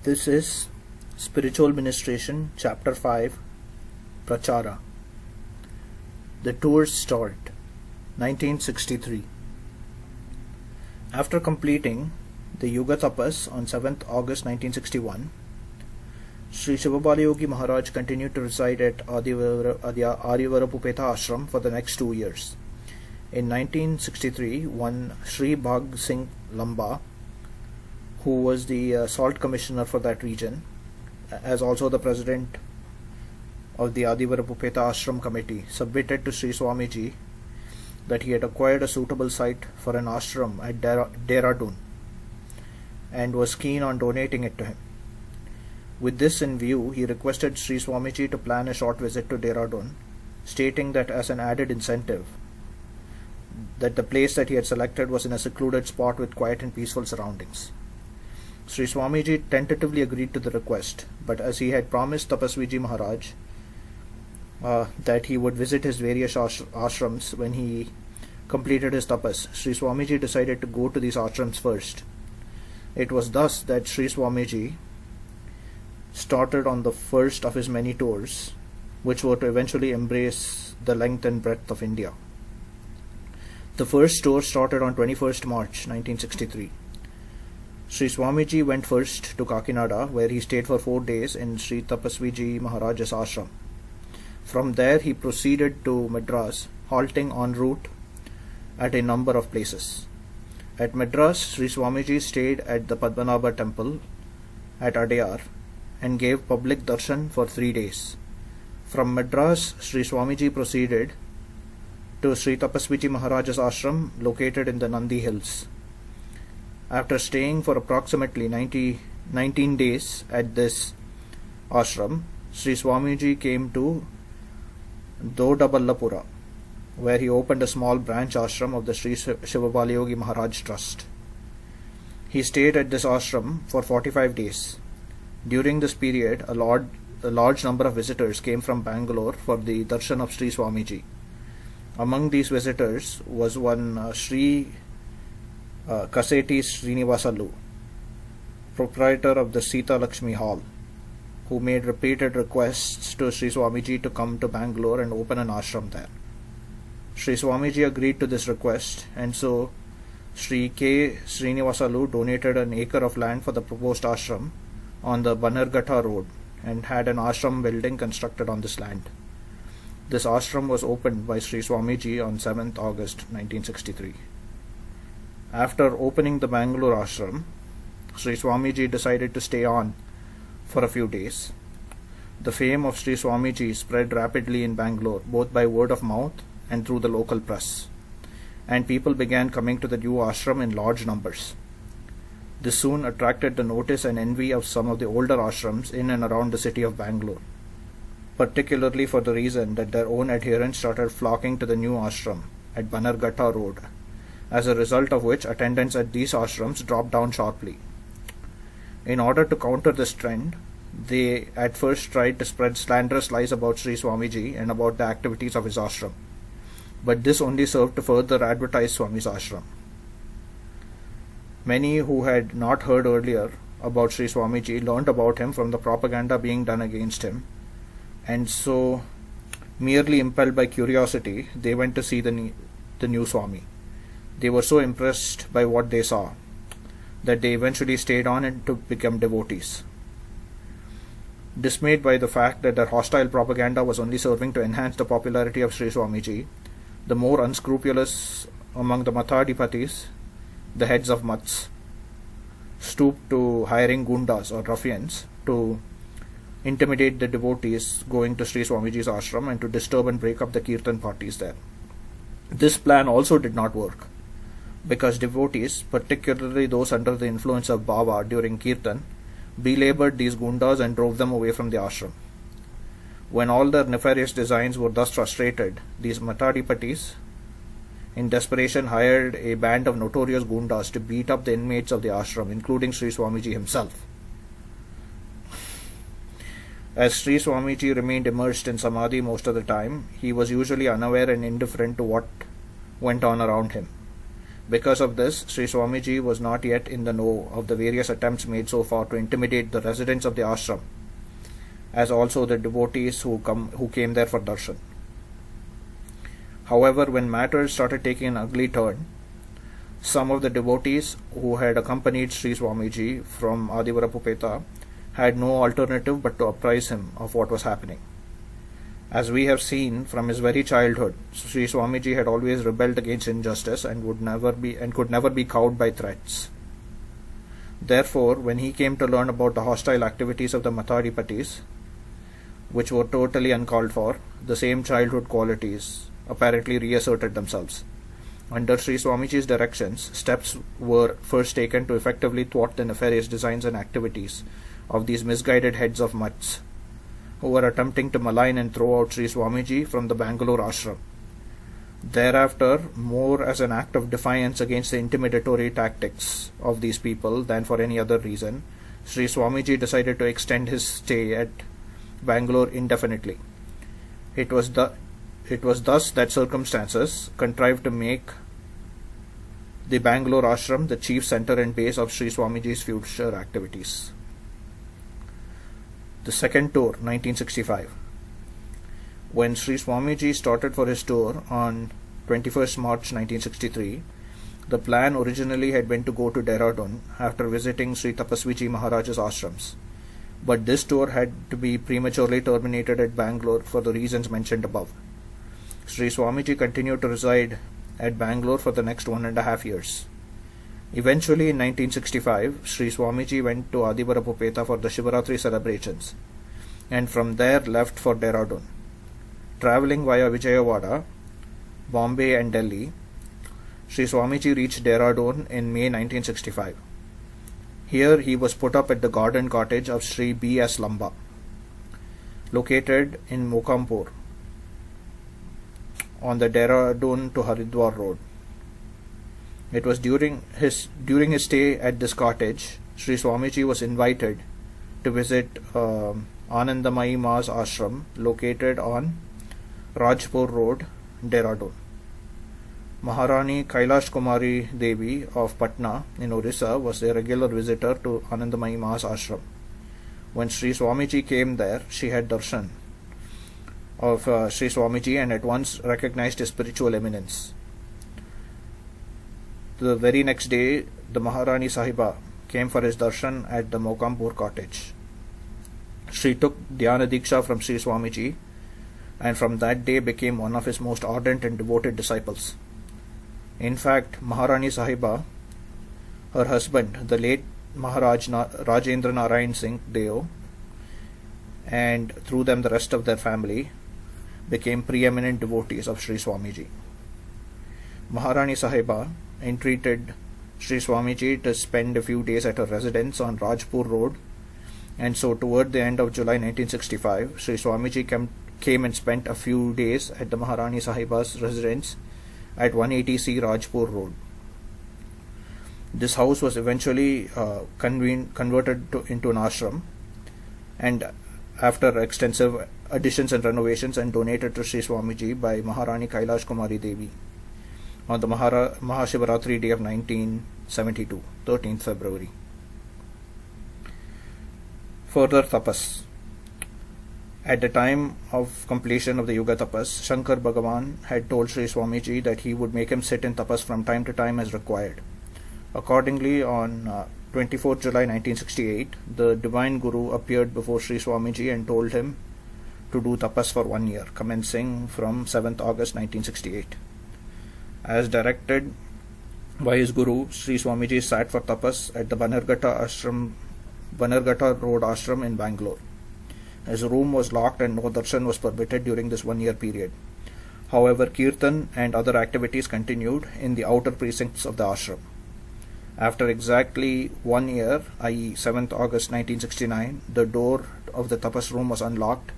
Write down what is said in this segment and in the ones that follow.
This is Spiritual Ministration, Chapter 5, Prachara. The Tour's Start, 1963. After completing the Yuga Tapas on 7th August 1961, Sri Sivabalayogi Maharaj continued to reside at Aryavarapupeta Ashram for the next 2 years. In 1963, one Sri Bhag Singh Lamba, who was the salt commissioner for that region, as also the president of the Adivarapupeta Ashram committee, submitted to Sri Swamiji that he had acquired a suitable site for an ashram at Dehradun and was keen on donating it to him. With this in view, he requested Sri Swamiji to plan a short visit to Dehradun, stating that as an added incentive, that the place that he had selected was in a secluded spot with quiet and peaceful surroundings. Sri Swamiji tentatively agreed to the request, but as he had promised Tapasviji Maharaj that he would visit his various ashrams when he completed his tapas, Sri Swamiji decided to go to these ashrams first. It was thus that Sri Swamiji started on the first of his many tours, which were to eventually embrace the length and breadth of India. The first tour started on 21st March 1963. Sri Swamiji went first to Kakinada, where he stayed for 4 days in Sri Tapasviji Maharaj's ashram. From there he proceeded to Madras, halting en route at a number of places. At Madras, Sri Swamiji stayed at the Padmanabha temple at Adayar and gave public darshan for 3 days. From Madras, Sri Swamiji proceeded to Sri Tapasviji Maharaj's ashram located in the Nandi Hills. After staying for approximately 19 days at this ashram, Sri Swamiji came to Dodaballapura, where he opened a small branch ashram of the Sri Sivabalayogi Maharaj Trust. He stayed at this ashram for 45 days. During this period, a large number of visitors came from Bangalore for the darshan of Sri Swamiji. Among these visitors was one Sri Kaseti Srinivasalu, proprietor of the Sita Lakshmi Hall, who made repeated requests to Sri Swamiji to come to Bangalore and open an ashram there. Sri Swamiji agreed to this request, and so Sri K. Srinivasalu donated an acre of land for the proposed ashram on the Bannerghatta road and had an ashram building constructed on this land. This ashram was opened by Sri Swamiji on 7th August 1963. After opening the Bangalore ashram, Sri Swamiji decided to stay on for a few days. The fame of Sri Swamiji spread rapidly in Bangalore, both by word of mouth and through the local press, and people began coming to the new ashram in large numbers. This soon attracted the notice and envy of some of the older ashrams in and around the city of Bangalore, particularly for the reason that their own adherents started flocking to the new ashram at Bannerghatta Road, as a result of which attendance at these ashrams dropped down sharply. In order to counter this trend, they at first tried to spread slanderous lies about Sri Swamiji and about the activities of his ashram, but this only served to further advertise Swami's ashram. Many who had not heard earlier about Sri Swamiji learned about him from the propaganda being done against him, and so, merely impelled by curiosity, they went to see the new Swami. They were so impressed by what they saw that they eventually stayed on and to become devotees. Dismayed by the fact that their hostile propaganda was only serving to enhance the popularity of Sri Swamiji, the more unscrupulous among the Mathadipatis, the heads of Mats, stooped to hiring gundas or ruffians to intimidate the devotees going to Sri Swamiji's ashram and to disturb and break up the kirtan parties there. This plan also did not work, because devotees, particularly those under the influence of Bhava during kirtan, belabored these gundas and drove them away from the ashram. When all their nefarious designs were thus frustrated, these Matadipatis, in desperation, hired a band of notorious gundas to beat up the inmates of the ashram, including Sri Swamiji himself. As Sri Swamiji remained immersed in samadhi most of the time, he was usually unaware and indifferent to what went on around him. Because of this, Sri Swamiji was not yet in the know of the various attempts made so far to intimidate the residents of the ashram, as also the devotees who came there for darshan. However, when matters started taking an ugly turn, some of the devotees who had accompanied Sri Swamiji from Adivarapupeta had no alternative but to apprise him of what was happening. As we have seen, from his very childhood, Sri Swamiji had always rebelled against injustice and could never be cowed by threats. Therefore, when he came to learn about the hostile activities of the Mathadipatis, which were totally uncalled for, the same childhood qualities apparently reasserted themselves. Under Sri Swamiji's directions, steps were first taken to effectively thwart the nefarious designs and activities of these misguided heads of mutts, who were attempting to malign and throw out Sri Swamiji from the Bangalore ashram. Thereafter, more as an act of defiance against the intimidatory tactics of these people than for any other reason, Sri Swamiji decided to extend his stay at Bangalore indefinitely. It was thus that circumstances contrived to make the Bangalore ashram the chief centre and base of Sri Swamiji's future activities. The second tour, 1965. When Sri Swamiji started for his tour on 21st March 1963, the plan originally had been to go to Dehradun after visiting Sri Tapaswiji Maharaj's ashrams, but this tour had to be prematurely terminated at Bangalore for the reasons mentioned above. Sri Swamiji continued to reside at Bangalore for the next 1.5 years. Eventually, in 1965, Sri Swamiji went to Adivarapupeta for the Shivaratri celebrations, and from there left for Dehradun. Travelling via Vijayawada, Bombay and Delhi, Sri Swamiji reached Dehradun in May 1965. Here he was put up at the garden cottage of Sri B. S. Lamba, located in Mokampur, on the Dehradun to Haridwar road. It was during his stay at this cottage, Sri Swamiji was invited to visit Anandamayi Ma's ashram located on Rajpur Road, Dehradun. Maharani Kailash Kumari Devi of Patna in Orissa was a regular visitor to Anandamayi Ma's ashram. When Sri Swamiji came there, she had darshan of Sri Swamiji and at once recognized his spiritual eminence. The very next day, the Maharani Sahiba came for his darshan at the Mokampur cottage. She took Dhyana Diksha from Sri Swamiji and from that day became one of his most ardent and devoted disciples. In fact, Maharani Sahiba, her husband, the late Maharaj Rajendra Narayan Singh Deo, and through them the rest of their family, became preeminent devotees of Sri Swamiji. Maharani Sahiba entreated Sri Swamiji to spend a few days at her residence on Rajpur Road, and so toward the end of July 1965, Sri Swamiji came and spent a few days at the Maharani Sahiba's residence at 180C Rajpur Road. This house was eventually converted into an ashram, and after extensive additions and renovations, and donated to Sri Swamiji by Maharani Kailash Kumari Devi on the Mahashivaratri day of 1972, 13th February. Further tapas. At the time of completion of the Yuga tapas, Shankar Bhagavan had told Sri Swamiji that he would make him sit in tapas from time to time as required. Accordingly, on 24 July 1968, the Divine Guru appeared before Sri Swamiji and told him to do tapas for 1 year, commencing from 7th August 1968. As directed by his Guru, Sri Swamiji sat for tapas at the Bannerghatta Road Ashram in Bangalore. His room was locked and no darshan was permitted during this 1 year period. However, kirtan and other activities continued in the outer precincts of the ashram. After exactly 1 year, i.e. 7th August 1969, the door of the tapas room was unlocked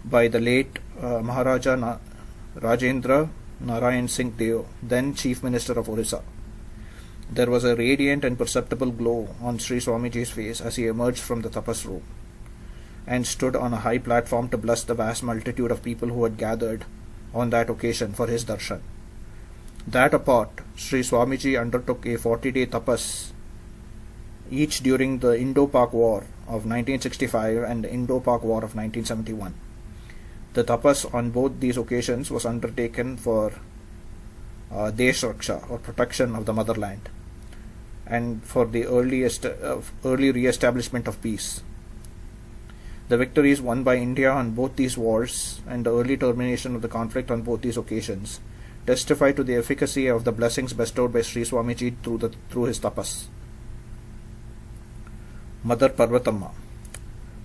by the late Maharaja Rajendra Narayan Singh Deo, then Chief Minister of Orissa. There was a radiant and perceptible glow on Sri Swamiji's face as he emerged from the tapas room and stood on a high platform to bless the vast multitude of people who had gathered on that occasion for his darshan. That apart, Sri Swamiji undertook a 40-day tapas, each during the Indo-Pak War of 1965 and the Indo-Pak War of 1971. The tapas on both these occasions was undertaken for Desh Raksha, or protection of the motherland, and for the early re-establishment of peace. The victories won by India on both these wars and the early termination of the conflict on both these occasions testify to the efficacy of the blessings bestowed by Sri Swamiji through his tapas. Mother Parvatamma.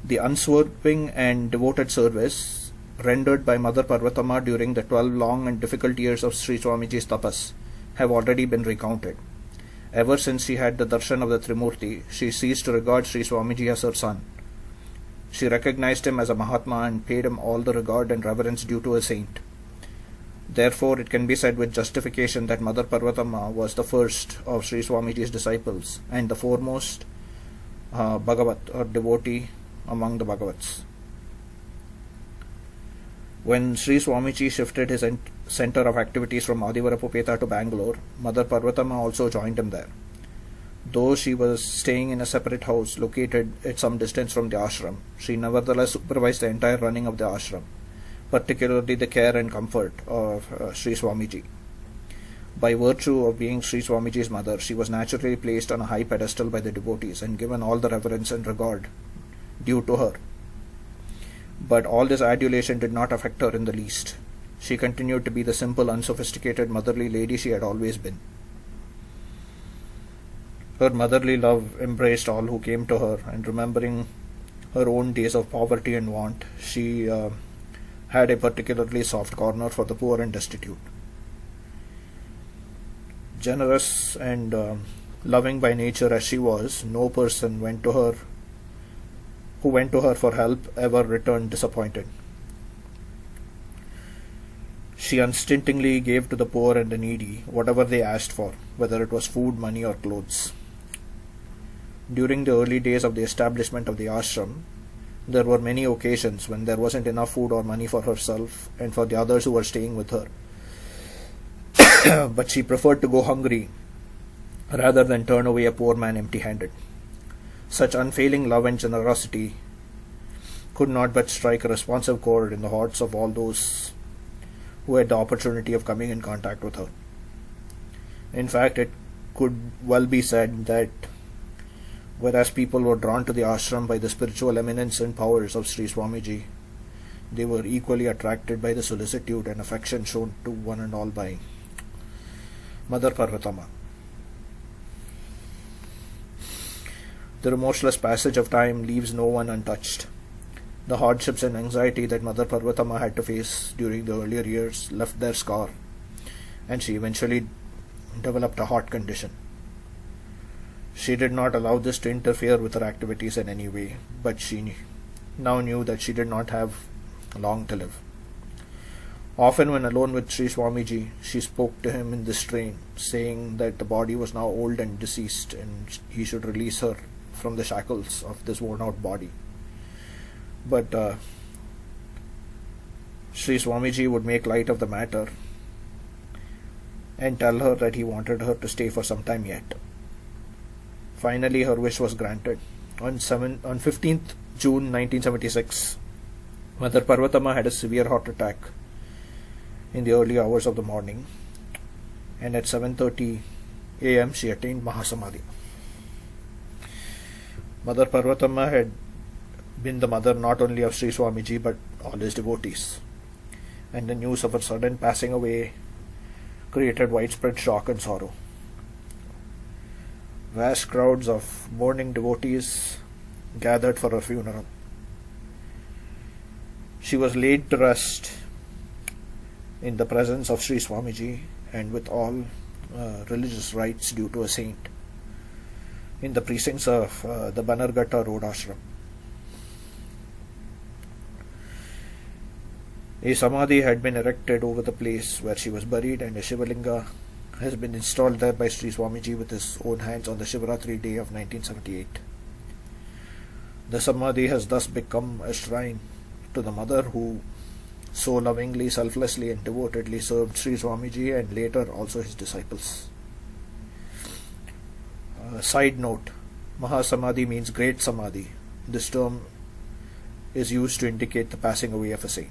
The unswerving and devoted service rendered by Mother Parvatamma during the 12 long and difficult years of Sri Swamiji's tapas have already been recounted. Ever since she had the darshan of the Trimurti, she ceased to regard Sri Swamiji as her son. She recognized him as a Mahatma and paid him all the regard and reverence due to a saint. Therefore, it can be said with justification that Mother Parvatamma was the first of Sri Swamiji's disciples and the foremost Bhagavat, or devotee, among the Bhagavats. When Sri Swamiji shifted his center of activities from Adivarapupeta to Bangalore, Mother Parvatamma also joined him there. Though she was staying in a separate house located at some distance from the ashram, she nevertheless supervised the entire running of the ashram, particularly the care and comfort of Sri Swamiji. By virtue of being Sri Swamiji's mother, she was naturally placed on a high pedestal by the devotees and given all the reverence and regard due to her. But all this adulation did not affect her in the least. She continued to be the simple, unsophisticated, motherly lady she had always been. Her motherly love embraced all who came to her, and remembering her own days of poverty and want, she had a particularly soft corner for the poor and destitute. Generous and loving by nature as she was, no person who went to her for help ever returned disappointed. She unstintingly gave to the poor and the needy whatever they asked for, whether it was food, money, or clothes. During the early days of the establishment of the ashram, there were many occasions when there wasn't enough food or money for herself and for the others who were staying with her. But she preferred to go hungry rather than turn away a poor man empty-handed. Such unfailing love and generosity could not but strike a responsive chord in the hearts of all those who had the opportunity of coming in contact with her. In fact, it could well be said that whereas people were drawn to the ashram by the spiritual eminence and powers of Sri Swamiji, they were equally attracted by the solicitude and affection shown to one and all by Mother Parvatamma. The remorseless passage of time leaves no one untouched. The hardships and anxiety that Mother Parvatamma had to face during the earlier years left their scar, and she eventually developed a heart condition. She did not allow this to interfere with her activities in any way, but she now knew that she did not have long to live. Often when alone with Sri Swamiji, she spoke to him in this strain, saying that the body was now old and deceased and he should release her from the shackles of this worn-out body. But Sri Swamiji would make light of the matter and tell her that he wanted her to stay for some time yet. Finally, her wish was granted. On 15th June 1976, Mother Parvatamma had a severe heart attack in the early hours of the morning, and at 7:30 a.m. she attained Mahasamadhi. Mother Parvatamma had been the mother not only of Sri Swamiji but all his devotees, and the news of her sudden passing away created widespread shock and sorrow. Vast crowds of mourning devotees gathered for her funeral. She was laid to rest in the presence of Sri Swamiji and with all religious rites due to a saint in the precincts of the Bannerghatta Road Ashram. A samadhi had been erected over the place where she was buried, and a Shivalinga has been installed there by Sri Swamiji with his own hands on the Shivaratri day of 1978. The samadhi has thus become a shrine to the mother who so lovingly, selflessly and devotedly served Sri Swamiji and later also his disciples. Side note, Mahasamadhi means great Samadhi. This term is used to indicate the passing away of a saint.